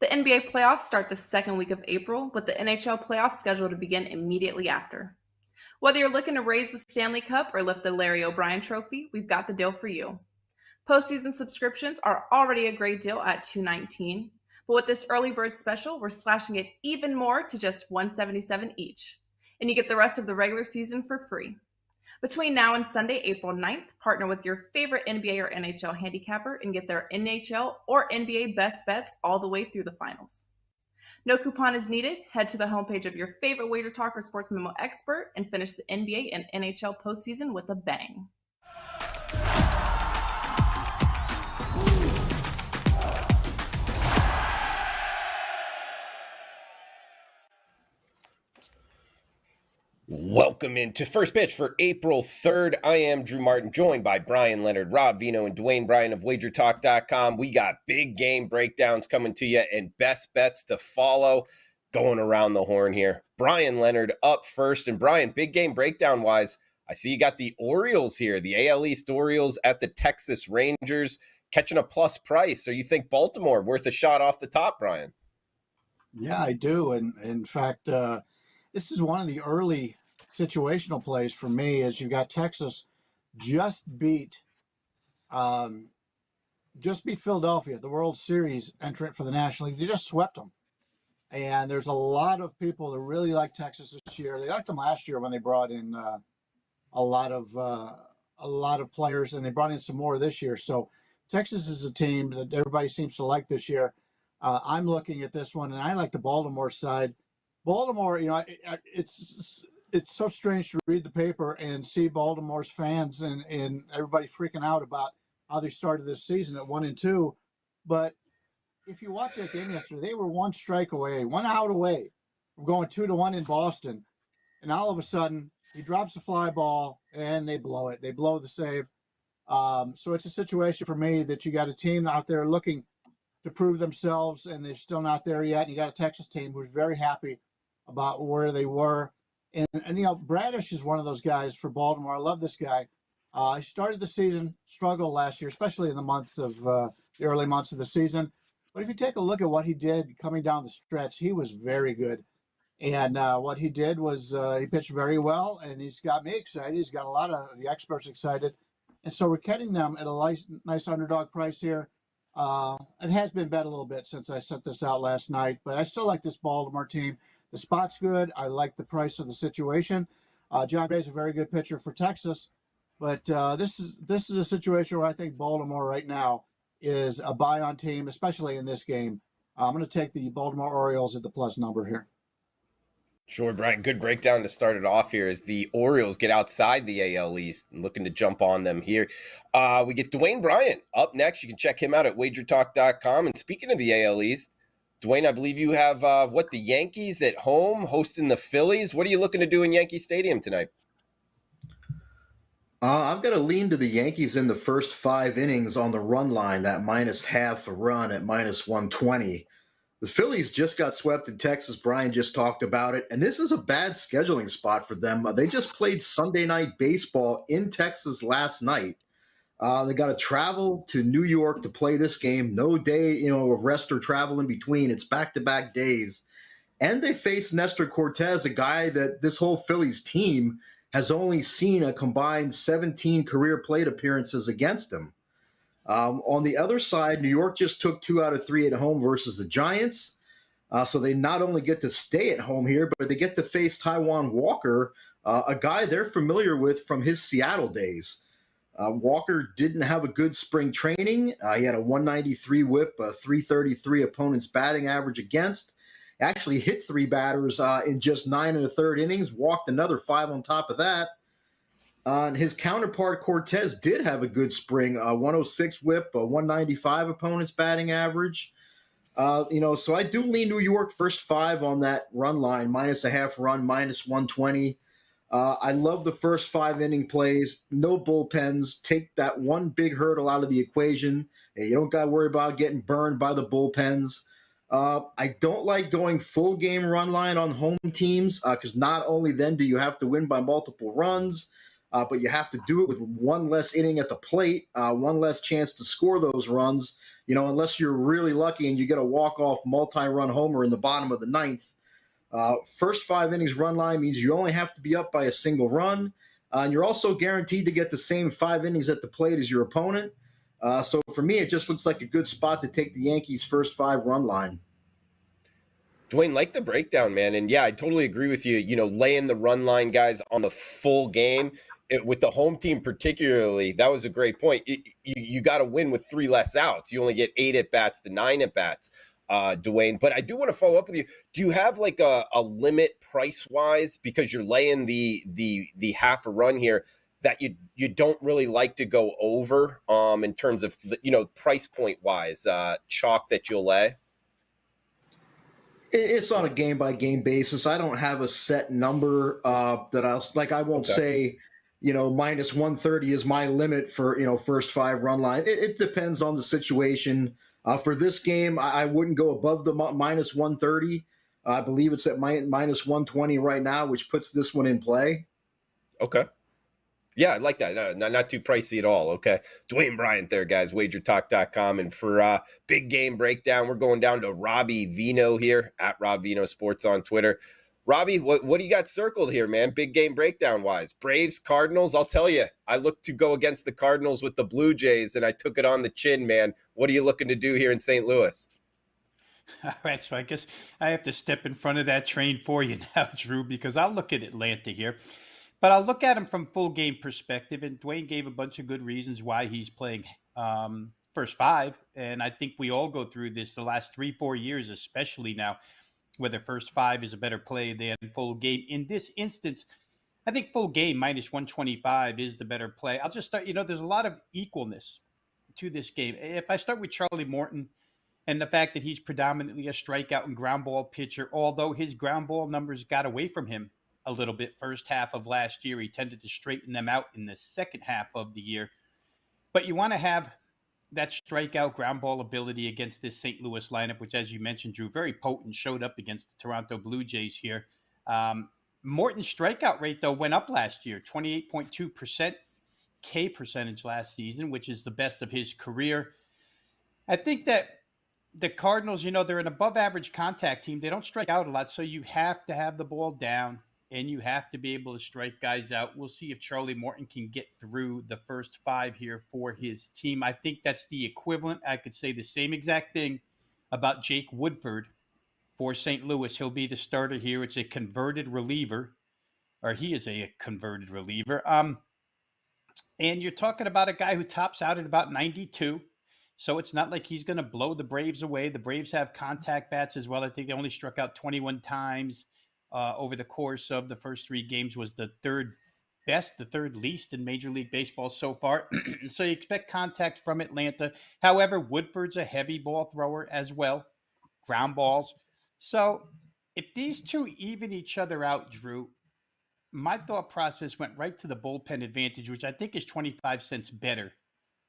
The NBA playoffs start the second week of April, with the NHL playoffs scheduled to begin immediately after. Whether you're looking to raise the Stanley Cup or lift the Larry O'Brien Trophy, we've got the deal for you. Postseason subscriptions are already a great deal at $219, but with this early bird special, we're slashing it even more to just $177 each, and you get the rest of the regular season for free. Between now and Sunday, April 9th, partner with your favorite NBA or NHL handicapper and get their NHL or NBA best bets all the way through the finals. No coupon is needed. Head to the homepage of your favorite WagerTalk or Sports Memo expert and finish the NBA and NHL postseason with a bang. Welcome into First Pitch for April 3rd. I am Drew Martin, joined by Bryan Leonard, Rob, Veno, and Dwayne Bryant of WagerTalk.com. We got big game breakdowns coming to you and best bets to follow. Going around the horn here. Bryan Leonard up first. And Bryan, big game breakdown-wise, I see you got the Orioles here, the AL East Orioles at the Texas Rangers, catching a plus price. So you think Baltimore worth a shot off the top, Bryan? Yeah, I do. And in fact, this is one of the early situational plays for me, as you got Texas just beat Philadelphia, the World Series entrant for the National League. They just swept them. And there's a lot of people that really like Texas this year. They liked them last year when they brought in a lot of players, and they brought in some more this year. So Texas is a team that everybody seems to like this year. I'm looking at this one, and I like the Baltimore side. Baltimore, it's so strange to read the paper and see Baltimore's fans and everybody freaking out about how they started this season at 1-2. But if you watch that game yesterday, they were one out away from going 2-1 in Boston. And all of a sudden, he drops a fly ball and they blow it. They blow the save. So it's a situation for me that you got a team out there looking to prove themselves, and they're still not there yet. And you got a Texas team who's very happy about where they were. And Bradish is one of those guys for Baltimore. I love this guy. He started the season, struggled last year, especially in the early months of the season. But if you take a look at what he did coming down the stretch, he was very good. And what he did was he pitched very well, and he's got me excited. He's got a lot of the experts excited. And so we're getting them at a nice underdog price here. It has been bet a little bit since I sent this out last night, but I still like this Baltimore team. The spot's good. I like the price of the situation. John Ray's a very good pitcher for Texas, but this is a situation where I think Baltimore right now is a buy-on team, especially in this game. I'm going to take the Baltimore Orioles at the plus number here. Sure, Bryan. Good breakdown to start it off here as the Orioles get outside the AL East and looking to jump on them here. We get Dwayne Bryant up next. You can check him out at WagerTalk.com. And speaking of the AL East, Dwayne, I believe you have the Yankees at home hosting the Phillies. What are you looking to do in Yankee Stadium tonight? I'm going to lean to the Yankees in the first 5 innings on the run line, that -half a run at -120. The Phillies just got swept in Texas. Bryan just talked about it. And this is a bad scheduling spot for them. They just played Sunday night baseball in Texas last night. They got to travel to New York to play this game. No day, of rest or travel in between. It's back-to-back days. And they face Nestor Cortes, a guy that this whole Phillies team has only seen a combined 17 career plate appearances against him. On the other side, New York just took 2 out of 3 at home versus the Giants. So they not only get to stay at home here, but they get to face Taijuan Walker, a guy they're familiar with from his Seattle days. Walker didn't have a good spring training. He had a 193 whip, a 333 opponent's batting average against. Actually hit 3 batters in just 9 1/3 innings, walked another 5 on top of that. And his counterpart, Cortes, did have a good spring, 106 whip, a 195 opponent's batting average. So I do lean New York first 5 on that run line, -1/2 run, -120. I love the first 5 inning plays, no bullpens. Take that one big hurdle out of the equation. You don't got to worry about getting burned by the bullpens. I don't like going full game run line on home teams because not only then do you have to win by multiple runs, but you have to do it with one less inning at the plate, one less chance to score those runs. Unless you're really lucky and you get a walk-off multi-run homer in the bottom of the ninth. First 5 innings run line means you only have to be up by a single run, and you're also guaranteed to get the same 5 innings at the plate as your opponent. So for me, it just looks like a good spot to take the Yankees' first 5 run line. Dwayne, like the breakdown, man. And yeah, I totally agree with you. Laying the run line guys on the full game with the home team, particularly, that was a great point. You got to win with 3 less outs. You only get 8 at bats to 9 at bats, Dwayne. But I do want to follow up with you. Do you have like a limit price wise, because you're laying the half a run here, that you don't really like to go over in terms of price point wise, chalk that you'll lay? It's on a game-by-game basis. I don't have a set number that I won't say, minus 130 is my limit for, first 5 run line. It depends on the situation. For this game, I wouldn't go above the minus 130. I believe it's at minus 120 right now, which puts this one in play. Okay. Yeah, I like that. Not too pricey at all. Okay. Dwayne Bryant there, guys. WagerTalk.com. And for big game breakdown, we're going down to Robbie Veno here at Rob Veno Sports on Twitter. Robbie, what do you got circled here, man? Big game breakdown wise. Braves, Cardinals. I'll tell you, I looked to go against the Cardinals with the Blue Jays, and I took it on the chin, man. What are you looking to do here in St. Louis? All right, so I guess I have to step in front of that train for you now, Drew, because I'll look at Atlanta here. But I'll look at him from full game perspective, and Dwayne gave a bunch of good reasons why he's playing first 5. And I think we all go through this the last 3-4 years, especially now, whether first 5 is a better play than full game. In this instance, I think full game minus 125 is the better play. I'll just start, there's a lot of equalness to this game. If I start with Charlie Morton and the fact that he's predominantly a strikeout and ground ball pitcher, although his ground ball numbers got away from him a little bit first half of last year. He tended to straighten them out in the second half of the year. But you want to have that strikeout ground ball ability against this St. Louis lineup, which, as you mentioned, Drew, very potent, showed up against the Toronto Blue Jays here. Morton's strikeout rate, though, went up last year, 28.2% K percentage last season, which is the best of his career. I think that the Cardinals, they're an above average contact team. They don't strike out a lot, so you have to have the ball down. And you have to be able to strike guys out. We'll see if Charlie Morton can get through the first 5 here for his team. I think that's the equivalent. I could say the same exact thing about Jake Woodford for St. Louis. He'll be the starter here. It's a converted reliever, or he is a converted reliever. And you're talking about a guy who tops out at about 92. So it's not like he's going to blow the Braves away. The Braves have contact bats as well. I think they only struck out 21 times. Over the course of the first 3 games, was the third best, the third least in Major League Baseball so far. So you expect contact from Atlanta. However, Woodford's a heavy ball thrower as well, ground balls. So if these two even each other out, Drew, my thought process went right to the bullpen advantage, which I think is 25 cents better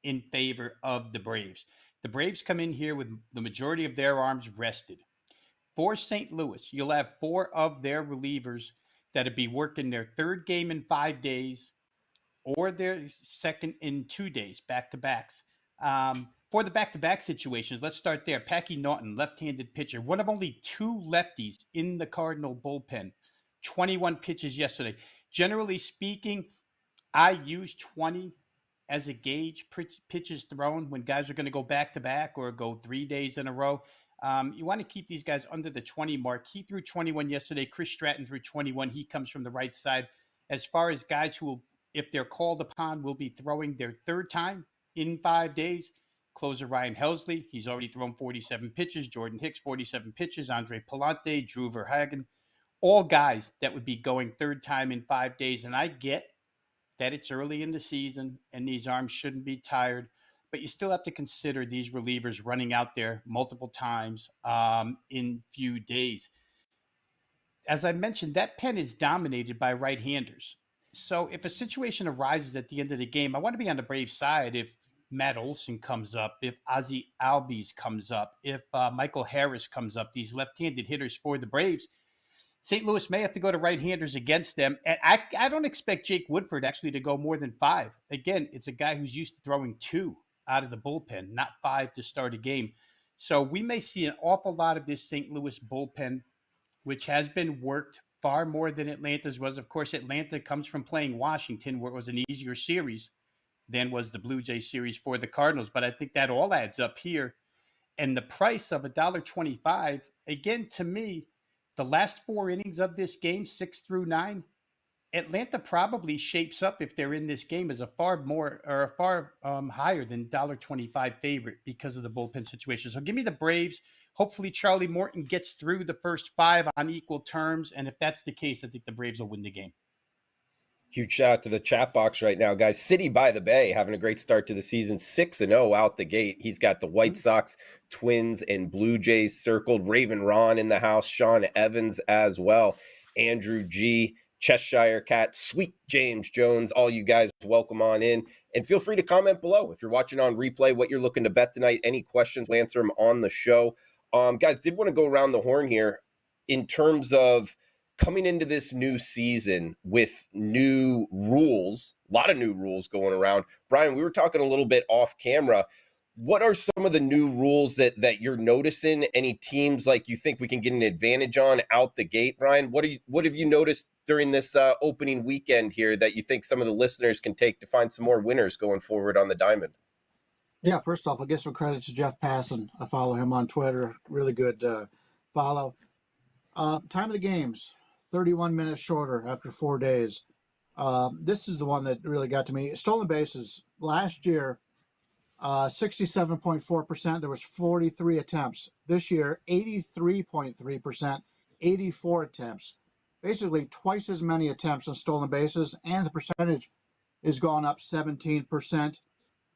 in favor of the Braves. The Braves come in here with the majority of their arms rested. For St. Louis, you'll have 4 of their relievers that'll be working their 3rd game in 5 days or their 2nd in 2 days, back-to-backs. For the back-to-back situations, let's start there. Packy Naughton, left-handed pitcher, one of only 2 lefties in the Cardinal bullpen. 21 pitches yesterday. Generally speaking, I use 20 as a gauge, pitches thrown when guys are going to go back-to-back or go 3 days in a row. You want to keep these guys under the 20 mark. He threw 21 yesterday. Chris Stratton threw 21. He comes from the right side. As far as guys who will, if they're called upon, will be throwing their 3rd time in 5 days, closer Ryan Helsley. He's already thrown 47 pitches. Jordan Hicks, 47 pitches. Andre Palante, Drew Verhagen, all guys that would be going 3rd time in 5 days. And I get that it's early in the season and these arms shouldn't be tired. But you still have to consider these relievers running out there multiple times in few days. As I mentioned, that pen is dominated by right-handers. So if a situation arises at the end of the game, I want to be on the Braves side if Matt Olson comes up, if Ozzie Albies comes up, if Michael Harris comes up, these left-handed hitters for the Braves. St. Louis may have to go to right-handers against them. And I don't expect Jake Woodford actually to go more than 5. Again, it's a guy who's used to throwing 2 out of the bullpen, not 5 to start a game. So we may see an awful lot of this St. Louis bullpen, which has been worked far more than Atlanta's was. Of course, Atlanta comes from playing Washington, where it was an easier series than was the Blue Jays series for the Cardinals. But I think that all adds up here. And the price of $1.25, again, to me, the last 4 innings of this game, 6 through 9, Atlanta probably shapes up, if they're in this game, as a far higher than $1.25 favorite because of the bullpen situation. So give me the Braves. Hopefully Charlie Morton gets through the first 5 on equal terms. And if that's the case, I think the Braves will win the game. Huge shout out to the chat box right now, guys. City by the Bay having a great start to the season, 6-0 out the gate. He's got the White Sox, Twins, and Blue Jays circled. Raven Ron in the house, Sean Evans as well, Andrew G, Cheshire Cat, Sweet James Jones. All you guys, welcome on in. And feel free to comment below if you're watching on replay, what you're looking to bet tonight. Any questions, we'll answer them on the show. Guys, did want to go around the horn here in terms of coming into this new season with new rules, a lot of new rules going around. Bryan, we were talking a little bit off camera. What are some of the new rules that you're noticing? Any teams like you think we can get an advantage on out the gate, Bryan? What have you noticed during this opening weekend here that you think some of the listeners can take to find some more winners going forward on the diamond? Yeah, first off, I'll give some credit to Jeff Passan. I follow him on Twitter. Really good follow. Time of the games, 31 minutes shorter after 4 days. This is the one that really got to me. Stolen bases. Last year, 67.4%. There was 43 attempts. This year, 83.3%, 84 attempts. Basically, twice as many attempts on stolen bases, and the percentage is gone up 17%.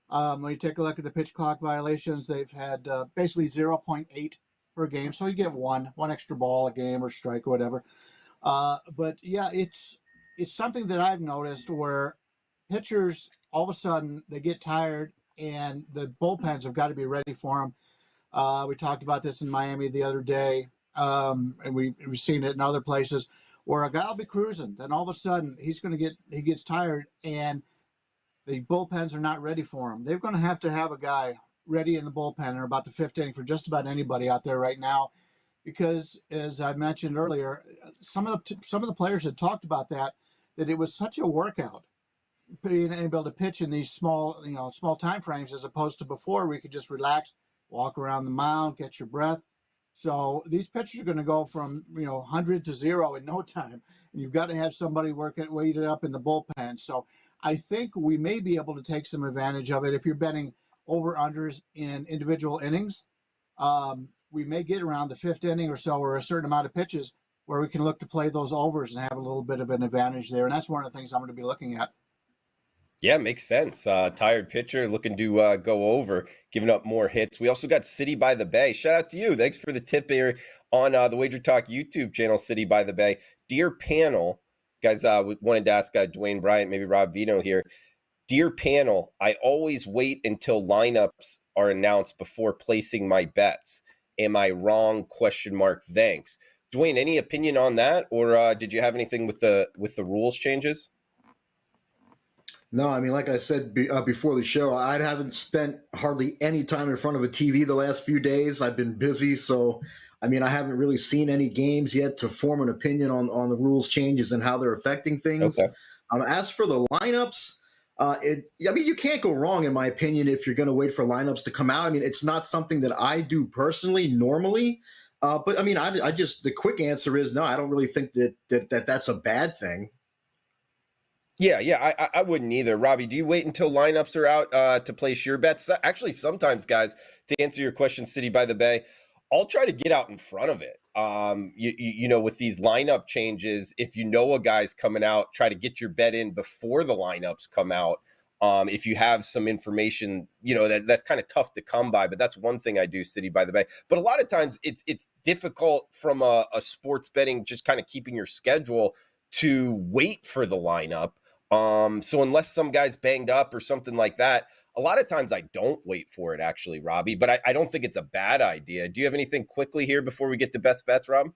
When you take a look at the pitch clock violations, they've had basically 0.8 per game. So you get one extra ball a game or strike or whatever. But yeah, it's something that I've noticed where pitchers, all of a sudden, they get tired and the bullpens have got to be ready for them. We talked about this in Miami the other day, and we've seen it in other places where a guy will be cruising. Then all of a sudden, he gets tired and the bullpens are not ready for him. They're going to have a guy ready in the bullpen or about the 5th inning for just about anybody out there right now. Because, as I mentioned earlier, some of the players had talked about that it was such a workout being able to pitch in these small time frames, as opposed to before where you could just relax, walk around the mound, get your breath. So these pitchers are going to go from 100 to 0 in no time, and you've got to have somebody weighted up in the bullpen. So I think we may be able to take some advantage of it if you're betting over-unders in individual innings. We may get around the 5th inning or so, or a certain amount of pitches where we can look to play those overs and have a little bit of an advantage there. And that's one of the things I'm going to be looking at. Yeah, makes sense. Tired pitcher looking to go over, giving up more hits. We also got City by the Bay. Shout out to you. Thanks for the tip here on the WagerTalk YouTube channel, City by the Bay. Dear panel, guys, wanted to ask Dwayne Bryant, maybe Rob Veno here. Dear panel, I always wait until lineups are announced before placing my bets. Am I wrong? ? Thanks. Dwayne, any opinion on that, or did you have anything with the rules changes? No, I mean, like I said before the show, I haven't spent hardly any time in front of a TV the last few days. I've been busy, so I mean, I haven't really seen any games yet to form an opinion on the rules changes and how they're affecting things. Okay. As for the lineups, you can't go wrong, in my opinion, if you're going to wait for lineups to come out. I mean, it's not something that I do personally normally, but I mean, I just the quick answer is no. I don't really think that's a bad thing. Yeah, I wouldn't either. Robbie, do you wait until lineups are out to place your bets? Actually, sometimes, guys, to answer your question, City by the Bay, I'll try to get out in front of it. With these lineup changes, if you know a guy's coming out, try to get your bet in before the lineups come out. If you have some information, that's kind of tough to come by, but that's one thing I do, City by the Bay. But a lot of times it's difficult from a sports betting, just kind of keeping your schedule to wait for the lineup. So unless some guy's banged up or something like that, a lot of times I don't wait for it, actually, Robbie, but I don't think it's a bad idea. Do you have anything quickly here before we get to best bets, Rob?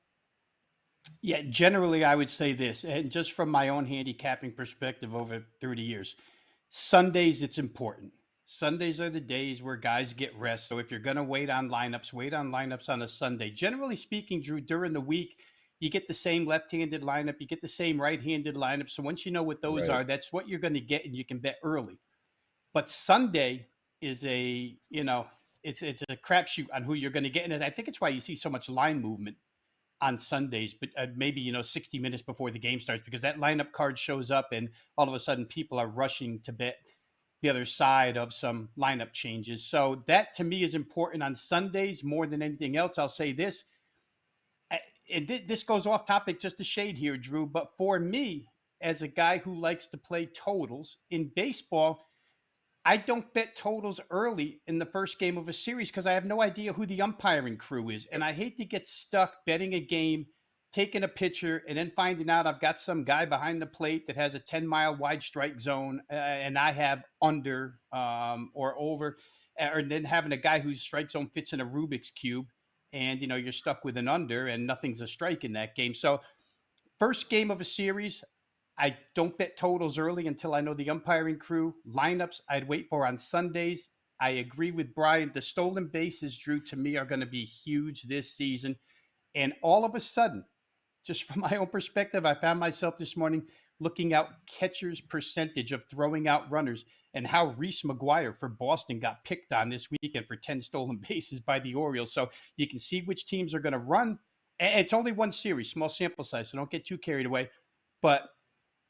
Yeah, generally I would say this, and just from my own handicapping perspective over 30 years, Sundays it's important. Sundays are the days where guys get rest. So if you're going to wait on lineups on a Sunday. Generally speaking, Drew, during the week, you get the same left-handed lineup, you get the same right-handed lineup. So once you know what those Right. are, that's what you're going to get, and you can bet early. But Sunday is it's a crapshoot on who you're going to get, and I think it's why you see so much line movement on Sundays, but maybe 60 minutes before the game starts, because that lineup card shows up, and all of a sudden people are rushing to bet the other side of some lineup changes. So that to me is important on Sundays more than anything else. I'll say this, and this goes off topic just a shade here, Drew, but for me, as a guy who likes to play totals in baseball, I don't bet totals early in the first game of a series because I have no idea who the umpiring crew is. And I hate to get stuck betting a game, taking a picture, and then finding out I've got some guy behind the plate that has a 10-mile wide strike zone, and I have under or over, or then having a guy whose strike zone fits in a Rubik's Cube. And, you're stuck with an under and nothing's a strike in that game. So, first game of a series, I don't bet totals early until I know the umpiring crew. Lineups I'd wait for on Sundays. I agree with Brian. The stolen bases, Drew, to me are going to be huge this season. And all of a sudden, just from my own perspective, I found myself this morning looking out catchers' percentage of throwing out runners and how Reese McGuire for Boston got picked on this weekend for 10 stolen bases by the Orioles. So you can see which teams are going to run. It's only one series, small sample size, so don't get too carried away. But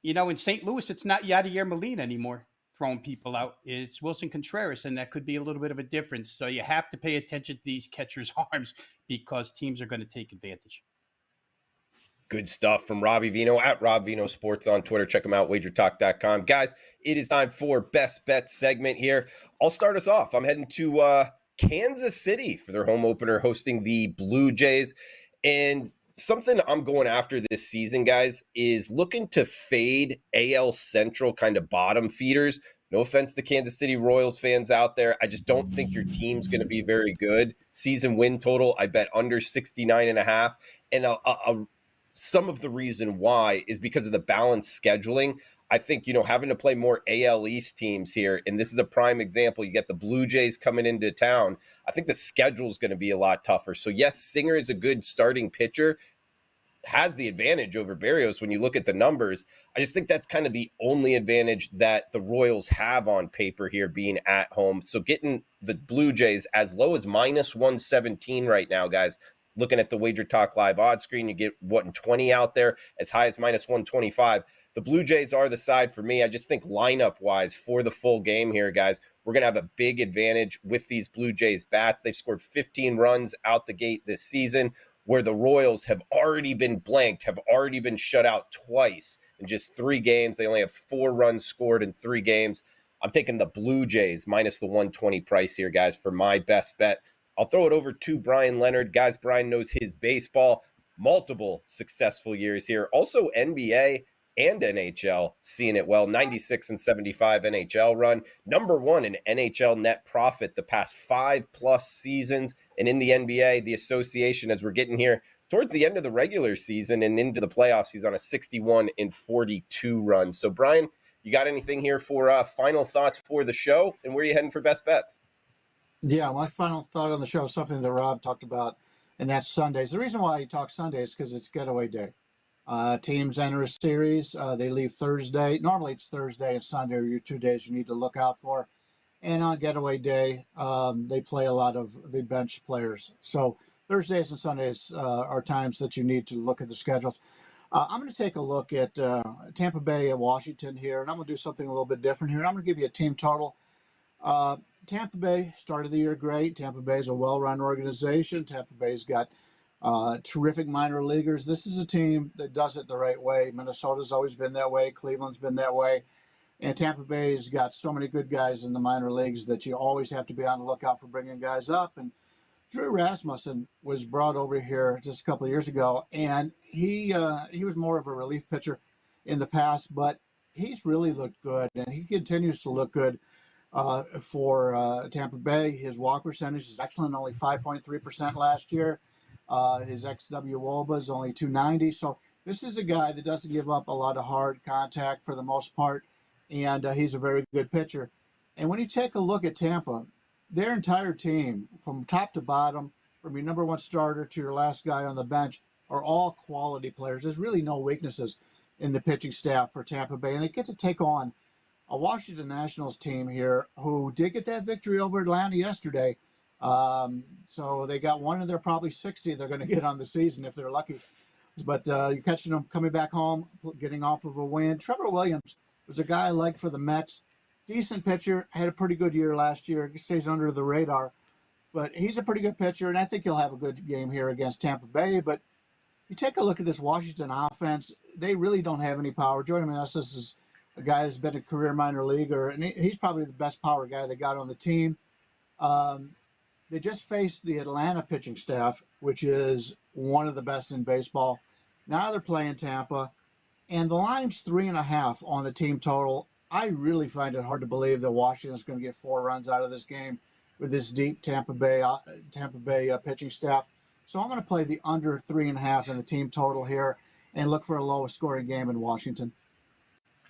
in St. Louis, it's not Yadier Molina anymore throwing people out. It's Wilson Contreras, and that could be a little bit of a difference. So you have to pay attention to these catchers' arms because teams are going to take advantage. Good stuff from Robbie Veno at Rob Veno Sports on Twitter. Check him out, WagerTalk.com. Guys, it is time for Best Bet segment here. I'll start us off. I'm heading to Kansas City for their home opener, hosting the Blue Jays. And something I'm going after this season, guys, is looking to fade AL Central kind of bottom feeders. No offense to Kansas City Royals fans out there. I just don't think your team's going to be very good. Season win total, I bet under 69.5. And some of the reason why is because of the balanced scheduling. I think, having to play more AL East teams here, and this is a prime example. You get the Blue Jays coming into town. I think the schedule is going to be a lot tougher. So, yes, Singer is a good starting pitcher, has the advantage over Berrios when you look at the numbers. I just think that's kind of the only advantage that the Royals have on paper here, being at home. So getting the Blue Jays as low as minus 117 right now, guys. Looking at the Wager Talk Live odds screen, you get 20 out there, as high as minus 125. The Blue Jays are the side for me. I just think lineup-wise for the full game here, guys, we're going to have a big advantage with these Blue Jays bats. They've scored 15 runs out the gate this season, where the Royals have already been blanked, have already been shut out twice in just 3 games. They only have 4 runs scored in 3 games. I'm taking the Blue Jays minus the 120 price here, guys, for my best bet. I'll throw it over to Bryan Leonard. Guys, Bryan knows his baseball. Multiple successful years here. Also NBA and NHL seeing it well. 96 and 75 NHL run. Number 1 in NHL net profit the past 5+ seasons. And in the NBA, the association, as we're getting here towards the end of the regular season and into the playoffs, he's on a 61 and 42 run. So, Bryan, you got anything here for final thoughts for the show? And where are you heading for best bets? Yeah, my final thought on the show is something that Rob talked about, and that's Sundays. The reason why he talks Sundays is because it's getaway day. Teams enter a series. They leave Thursday. Normally it's Thursday and Sunday are your 2 days you need to look out for. And on getaway day, they play a lot of the bench players. So Thursdays and Sundays are times that you need to look at the schedules. I'm going to take a look at Tampa Bay and Washington here, and I'm going to do something a little bit different here. I'm going to give you a team total. Tampa Bay started the year great. Tampa Bay is a well-run organization. Tampa Bay's got terrific minor leaguers. This is a team that does it the right way. Minnesota's always been that way. Cleveland's been that way. And Tampa Bay's got so many good guys in the minor leagues that you always have to be on the lookout for bringing guys up. And Drew Rasmussen was brought over here just a couple of years ago, and he was more of a relief pitcher in the past, but he's really looked good, and he continues to look good. For Tampa Bay, his walk percentage is excellent, only 5.3% last year. His XW WOBA is only 290. So this is a guy that doesn't give up a lot of hard contact for the most part, and he's a very good pitcher. And when you take a look at Tampa, their entire team, from top to bottom, from your number one starter to your last guy on the bench, are all quality players. There's really no weaknesses in the pitching staff for Tampa Bay, and they get to take on a Washington Nationals team here who did get that victory over Atlanta yesterday. So they got one of their probably 60 they're going to get on the season if they're lucky. But you're catching them coming back home, getting off of a win. Trevor Williams was a guy I liked for the Mets. Decent pitcher, had a pretty good year last year. He stays under the radar. But he's a pretty good pitcher, and I think he'll have a good game here against Tampa Bay. But you take a look at this Washington offense, they really don't have any power. Jordan Meneses is a guy that's been a career minor leaguer, and he's probably the best power guy they got on the team. They just faced the Atlanta pitching staff, which is one of the best in baseball. Now they're playing Tampa, and the line's 3.5 on the team total. I really find it hard to believe that Washington's going to get 4 runs out of this game with this deep Tampa Bay pitching staff. So I'm going to play the under 3.5 in the team total here and look for a lowest scoring game in Washington.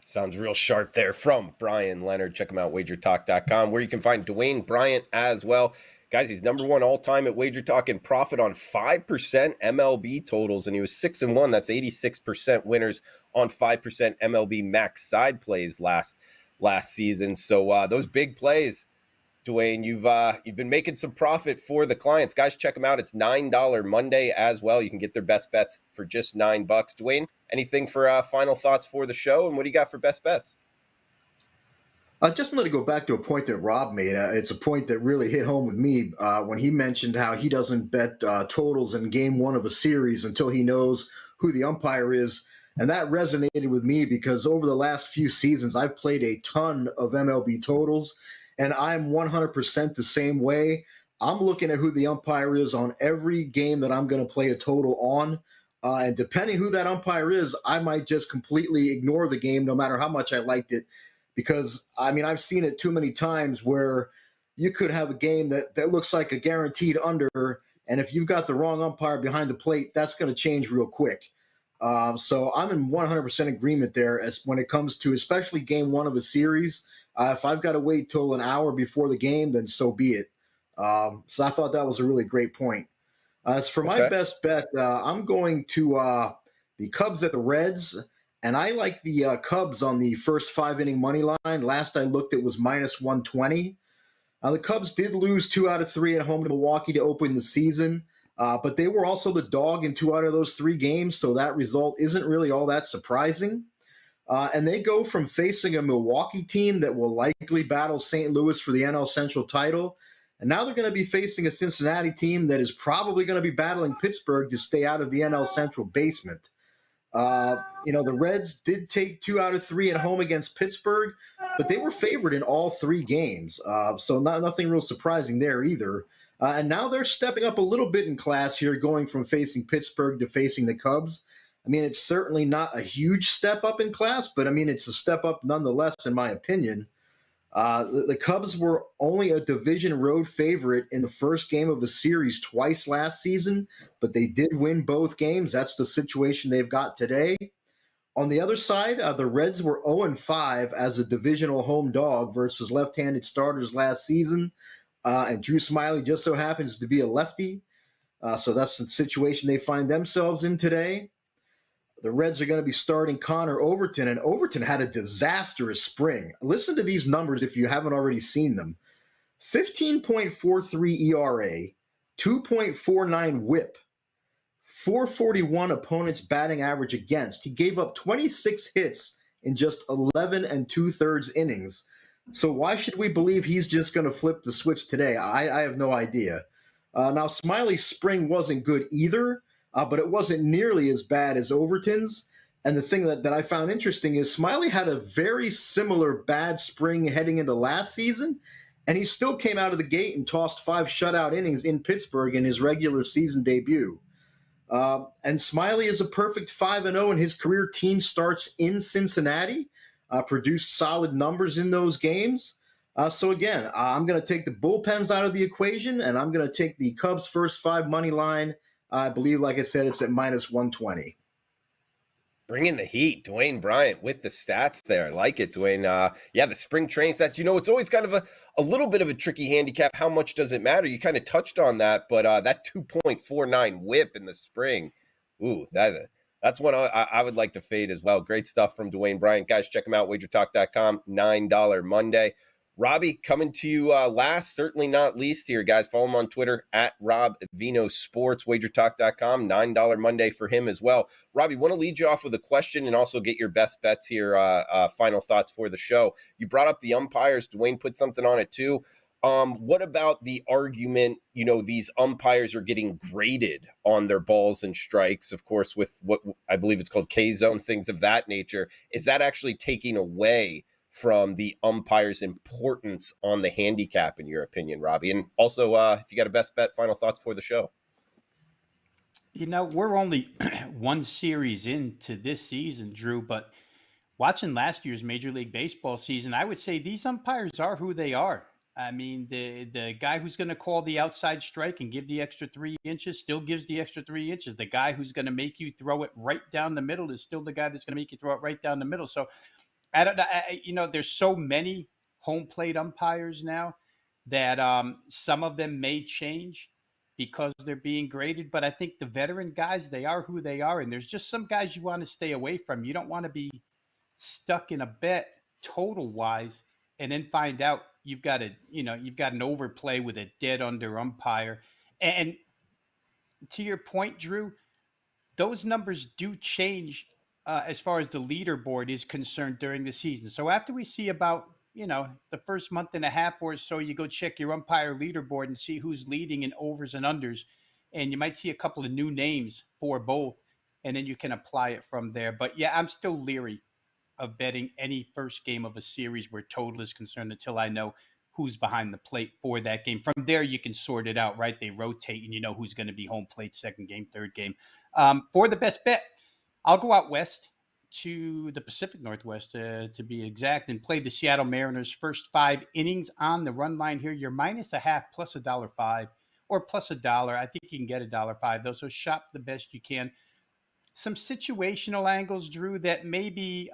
Sounds real sharp there from Bryan Leonard. Check him out, WagerTalk.com, where you can find Dwayne Bryant as well. Guys, he's number one all-time at WagerTalk in profit on 5% MLB totals, and he was 6-1. That's 86% winners on 5% MLB max side plays last season. So those big plays, Dwayne, you've been making some profit for the clients. Guys, check them out. It's $9 Monday as well. You can get their best bets for just $9. Dwayne, anything for final thoughts for the show, and what do you got for best bets? I just wanted to go back to a point that Rob made. It's a point that really hit home with me when he mentioned how he doesn't bet totals in game one of a series until he knows who the umpire is. And that resonated with me because over the last few seasons, I've played a ton of MLB totals, and I'm 100% the same way. I'm looking at who the umpire is on every game that I'm going to play a total on. And depending who that umpire is, I might just completely ignore the game no matter how much I liked it. Because, I mean, I've seen it too many times where you could have a game that looks like a guaranteed under, and if you've got the wrong umpire behind the plate, that's going to change real quick. So I'm in 100% agreement there as when it comes to especially game one of a series. If I've got to wait till an hour before the game, then so be it. So I thought that was a really great point. As for my best bet, I'm going to the Cubs at the Reds. And I like the Cubs on the first 5-inning money line. Last I looked, it was minus 120. The Cubs did lose 2 out of 3 at home to Milwaukee to open the season, but they were also the dog in 2 out of those 3 games, so that result isn't really all that surprising. And they go from facing a Milwaukee team that will likely battle St. Louis for the NL Central title, and now they're going to be facing a Cincinnati team that is probably going to be battling Pittsburgh to stay out of the NL Central basement. The Reds did take 2 out of 3 at home against Pittsburgh, but they were favored in all 3 games. So nothing real surprising there either. And now they're stepping up a little bit in class here, going from facing Pittsburgh to facing the Cubs. I mean, it's certainly not a huge step up in class, but I mean, it's a step up nonetheless, in my opinion. The Cubs were only a division road favorite in the first game of the series twice last season, but they did win both games. That's the situation they've got today. On the other side, the Reds were 0-5 as a divisional home dog versus left-handed starters last season, and Drew Smyly just so happens to be a lefty. So that's the situation they find themselves in today. The Reds are going to be starting Connor Overton, and Overton had a disastrous spring. Listen to these numbers if you haven't already seen them. 15.43 ERA, 2.49 whip, 441 opponents batting average against. He gave up 26 hits in just 11 2/3 innings. So why should we believe he's just going to flip the switch today? I have no idea. Now, Smiley's spring wasn't good either. But it wasn't nearly as bad as Overton's. And the thing that I found interesting is Smyly had a very similar bad spring heading into last season, and he still came out of the gate and tossed 5 shutout innings in Pittsburgh in his regular season debut. And Smyly is a perfect 5-0 in his career team starts in Cincinnati, produced solid numbers in those games. So again, I'm going to take the bullpens out of the equation, and I'm going to take the Cubs first 5 money line I believe, like I said, it's at minus 120. Bringing the heat, Dwayne Bryant with the stats there. I like it, Dwayne. Yeah, the spring training stats. It's always kind of a little bit of a tricky handicap. How much does it matter? You kind of touched on that, but that 2.49 whip in the spring, ooh, that's one I would like to fade as well. Great stuff from Dwayne Bryant. Guys, check him out, WagerTalk.com, $9 Monday. Robbie, coming to you last, certainly not least here, guys. Follow him on Twitter at Rob Veno Sports, WagerTalk.com, $9 Monday for him as well. Robbie, want to lead you off with a question and also get your best bets here, final thoughts for the show. You brought up the umpires. Dwayne put something on it too. What about the argument, these umpires are getting graded on their balls and strikes, of course, with what I believe it's called K-zone, things of that nature. Is that actually taking away from the umpire's importance on the handicap, in your opinion, Robbie? And also, if you got a best bet, final thoughts for the show. We're only one series into this season, Drew, but watching last year's Major League Baseball season, I would say these umpires are who they are. I mean, the guy who's going to call the outside strike and give the extra 3 inches still gives the extra 3 inches. The guy who's going to make you throw it right down the middle is still the guy that's going to make you throw it right down the middle. So there's so many home plate umpires now that some of them may change because they're being graded. But I think the veteran guys, they are who they are. And there's just some guys you want to stay away from. You don't want to be stuck in a bet total wise and then find out you've got an overplay with a dead under umpire. And to your point, Drew, those numbers do change as far as the leaderboard is concerned during the season. So after we see about, the first month and a half or so, you go check your umpire leaderboard and see who's leading in overs and unders. And you might see a couple of new names for both, and then you can apply it from there. But yeah, I'm still leery of betting any first game of a series where total is concerned until I know who's behind the plate for that game. From there, you can sort it out, right? They rotate and you know who's going to be home plate, second game, third game. For the best bet, I'll go out west to the Pacific Northwest, to be exact, and play the Seattle Mariners first 5 innings on the run line here. You're -0.5 plus $1.05 or plus $1. I think you can get $1.05 though. So shop the best you can. Some situational angles, Drew, that maybe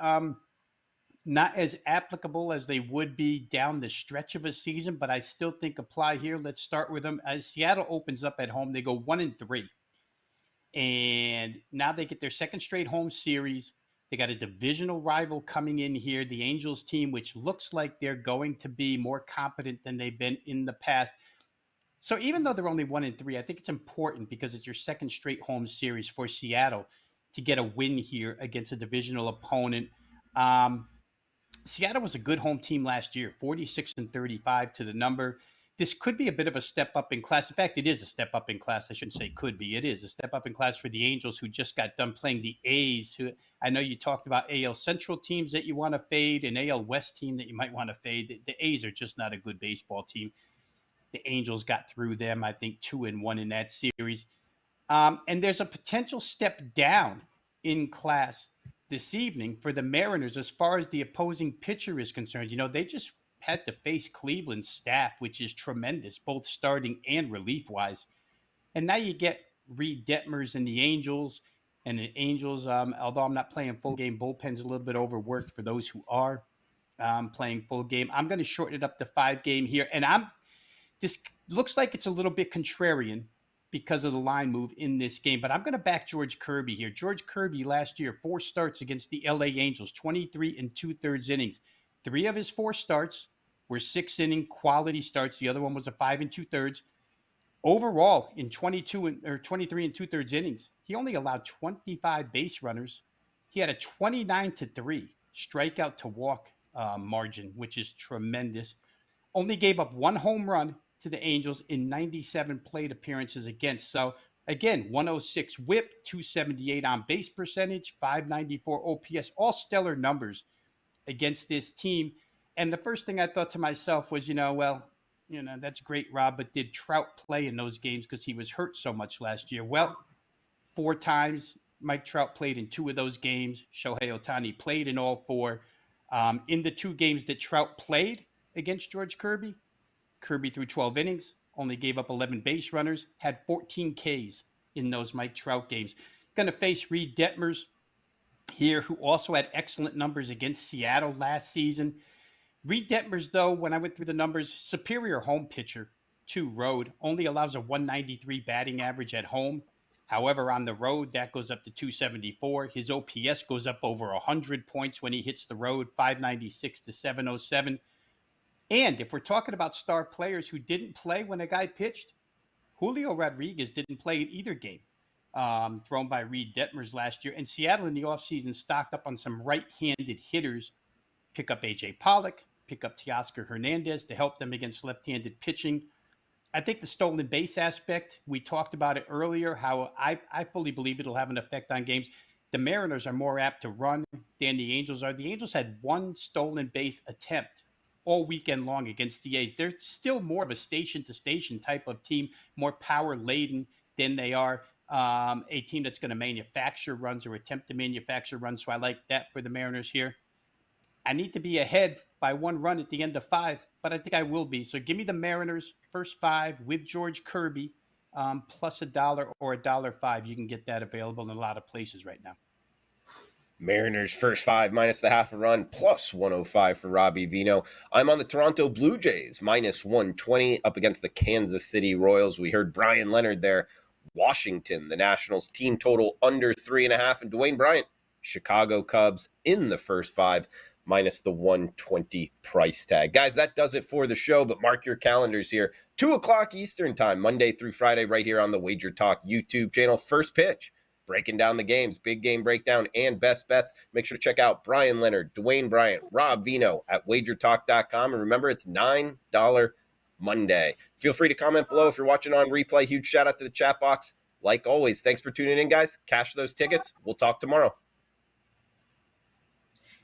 not as applicable as they would be down the stretch of a season, but I still think apply here. Let's start with them. As Seattle opens up at home, they go 1-3. And now they get their second straight home series. They got a divisional rival coming in here, the Angels team, which looks like they're going to be more competent than they've been in the past. So even though they're only 1-3, I think it's important because it's your second straight home series for Seattle to get a win here against a divisional opponent. Seattle was a good home team last year, 46-35 to the number. This could be a bit of a step up in class. In fact, it is a step up in class. I shouldn't say could be. It is a step up in class for the Angels, who just got done playing the A's. Who I know you talked about AL Central teams that you want to fade, and AL West team that you might want to fade. The A's are just not a good baseball team. The Angels got through them, I think, 2-1 in that series. And there's a potential step down in class this evening for the Mariners as far as the opposing pitcher is concerned. They just had to face Cleveland's staff, which is tremendous, both starting and relief-wise. And now you get Reed Detmers and the Angels. And the Angels, although I'm not playing full game, bullpen's a little bit overworked for those who are playing full game. I'm going to shorten it up to 5 game here. And this looks like it's a little bit contrarian because of the line move in this game. But I'm going to back George Kirby here. George Kirby last year, 4 starts against the LA Angels, 23 2/3 innings. 3 of his 4 starts were 6-inning quality starts. The other one was a 5 2/3. Overall, in 23 2/3 innings, he only allowed 25 base runners. He had a 29-3 strikeout to walk margin, which is tremendous. Only gave up 1 home run to the Angels in 97 plate appearances against. So again, 106 whip, 278 on base percentage, 594 OPS, all stellar numbers against this team. And the first thing I thought to myself was, that's great, Rob, but did Trout play in those games because he was hurt so much last year? Well, 4 times Mike Trout played in 2 of those games. Shohei Ohtani played in all 4. In the 2 games that Trout played against George Kirby threw 12 innings, only gave up 11 base runners, had 14 Ks in those Mike Trout games. Going to face Reed Detmers here, who also had excellent numbers against Seattle last season. Reed Detmers, though, when I went through the numbers, superior home pitcher to road, only allows a 193 batting average at home. However, on the road, that goes up to 274. His OPS goes up over 100 points when he hits the road, 596 to 707. And if we're talking about star players who didn't play when a guy pitched, Julio Rodriguez didn't play in either game thrown by Reed Detmers last year. And Seattle in the offseason stocked up on some right-handed hitters. Pick up A.J. Pollock, pick up Teoscar Hernandez to help them against left-handed pitching. I think the stolen base aspect, we talked about it earlier, how I fully believe it'll have an effect on games. The Mariners are more apt to run than the Angels are. The Angels had one stolen base attempt all weekend long against the A's. They're still more of a station-to-station type of team, more power-laden than they are a team that's going to manufacture runs or attempt to manufacture runs. So I like that for the Mariners here. I need to be ahead by one run at the end of 5, but I think I will be. So give me the Mariners first 5 with George Kirby plus $1 or $1.05. You can get that available in a lot of places right now. Mariners first 5 minus the half a run plus 105 for Robbie Veno. I'm on the Toronto Blue Jays minus 120 up against the Kansas City Royals. We heard Bryan Leonard there. Washington, the Nationals team total under 3.5, and Dwayne Bryant, Chicago Cubs in the first 5 minus the 120 price tag. Guys, that does it for the show, but mark your calendars here. 2 o'clock Eastern time, Monday through Friday, right here on the Wager Talk YouTube channel. First pitch, breaking down the games, big game breakdown, and best bets. Make sure to check out Bryan Leonard, Dwayne Bryant, Rob Veno at WagerTalk.com. And remember, it's $9 Monday. Feel free to comment below if you're watching on replay. Huge shout out to the chat box. Like always, thanks for tuning in, guys. Cash those tickets. We'll talk tomorrow.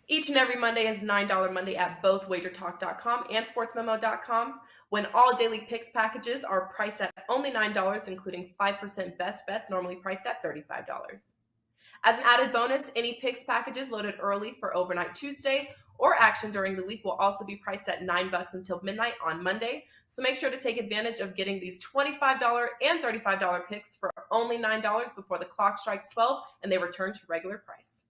Each and every Monday is $9 Monday at both WagerTalk.com and SportsMemo.com, when all daily picks packages are priced at only $9, including 5% best bets, normally priced at $35. As an added bonus, any picks packages loaded early for Overnight Tuesday or action during the week will also be priced at $9 until midnight on Monday. So make sure to take advantage of getting these $25 and $35 picks for only $9 before the clock strikes 12 and they return to regular price.